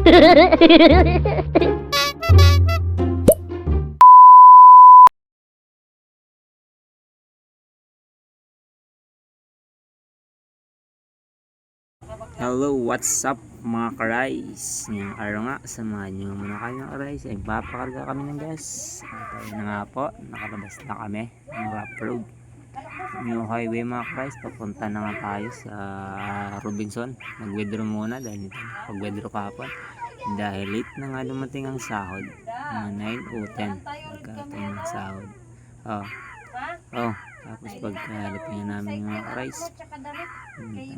Hello, what's up mga ka-rice? Ngayong araw nga, samahan nyo muna kayo ng ka-rice. Ay papakarga kami ng gas. At ayun na nga po, nakalabas na kami ng rough road. New highway mga ka-rice, papunta na nga tayo sa Robinson. Mag-withdraw muna dahil pag-withdraw kahapon. Dahil late na nga dumating ang sahod. Mga 9 o 10. Nagkataon ng sahod. Tapos pagkalapin namin mga ka-rice,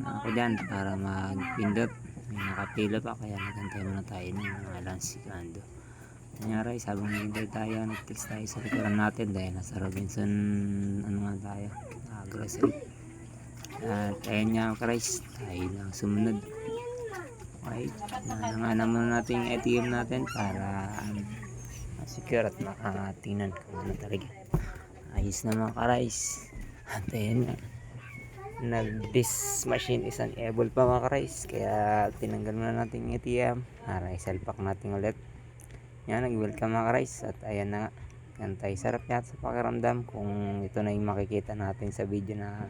ako dyan para magpindot. May nakapila pa kaya nagantay muna tayo ng mga lansikando. Nangyari habang naghintay tayo, nag-text tayo sa likuran natin dahil nasa Robinson tayo, grocery. At ayun nga ka-rice, tayo lang sumunod. Okay, nanganganan muna natin yung ATM natin para secure at makatingnan kung ano talaga. Ayos na mga ka-rice. At ayun nga, this machine is unable pa mga ka-rice, kaya tinanggal muna natin yung ATM para isalpak natin ulit. Yan, nag-welcome mga ka-rice. At ayan na nga, gantay sarap yata sa pakiramdam kung ito na yung makikita natin sa video na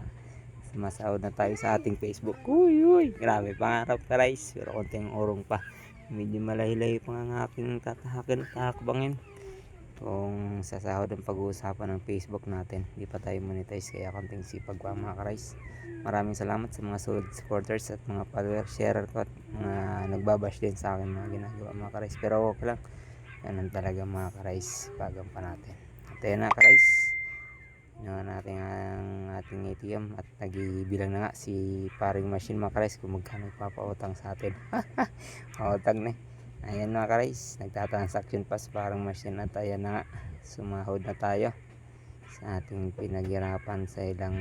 sumasahod na tayo sa ating Facebook. Uy, grabe pangarap ka-rice, pero konting urong pa, medyo malahi-lahi pa nga aking tatahakin at takbangin kung sa sahod ang pag-uusapan ng Facebook natin. Hindi pa tayo monetize, kaya konting sipag pa mga ka-rice. Maraming salamat sa mga solid supporters at mga follower, sharer ko at mga nagbabash din sa akin mga ginagawa mga ka-rice. Pero okay lang, ganun talaga mga ka-rice, bagang pa natin. At ayun na ka-rice, ginawa natin ang ating ATM at nagibilang na nga si paring machine mga ka-rice kung magkano ipapautang sa atin. Pautang na. Ayan mga ka-rice, nagtatransaction pa sa parang machine. At ayan na nga, sumahod na tayo sa ating pinaghirapan sa ilang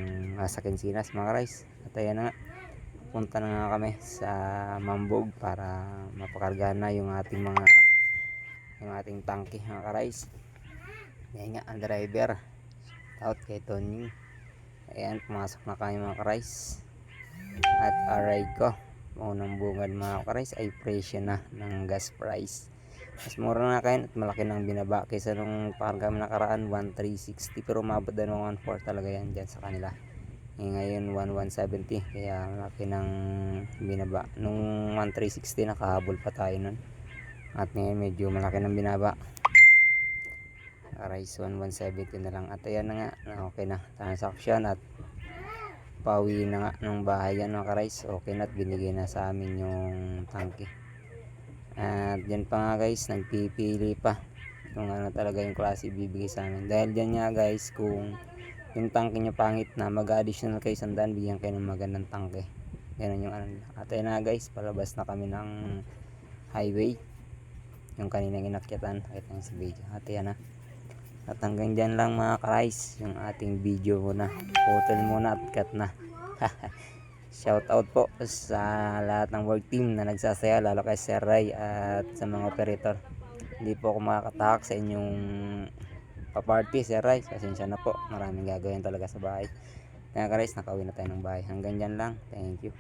sa Kinsinas mga ka-rice. At ayan na nga, punta na nga kami sa Mambog para mapakargahan na yung ating tangke mga ka-rice. Ayan nga ang driver, out kay Tony. Ayan, pumasok na kami mga ka-rice. At aray ko, unang bungad mga ka-rice ay presyo na ng gas price. Mas mura na kayo at malaki nang binaba kaysa nung pakarga kami nakaraan 1,360, pero umabot din ng 1,400 talaga yan dyan sa kanila. Ngayon 1,170, kaya malaki nang binaba. Nung 1,360 nakahabol pa tayo nun, at ngayon medyo malaki nang binaba. Rice 1,170 na lang. At ayan na nga, okay na transaction at pauwi na nga ng bahay yan mga ka-rice. Okay na at binigay na sa amin yung tangke. At dyan pa nga guys, nagpipili pa kung ano talaga yung klase bibigay sa amin. Dahil dyan nga guys, kung yung tangke nyo pangit na, mag-additional kayo 100, bigyan kayo ng magandang tangke. Ganun yung ano. At ayun na guys, palabas na kami ng highway, yung kaninang inakyatan, kahit na sa video. At ayan na. At hanggang dyan lang mga ka-rice yung ating video muna. Putol muna at cut na. Shout out po sa lahat ng work team na nagsasaya, lalo kay Sir Ray at sa mga operator. Hindi po ako makakatahak sa inyong paparty Sir Ray, pasensya na po, maraming gagawin talaga sa bahay. Kaya ka-rice, nakauwi na tayo ng bahay. Hanggang dyan lang, thank you.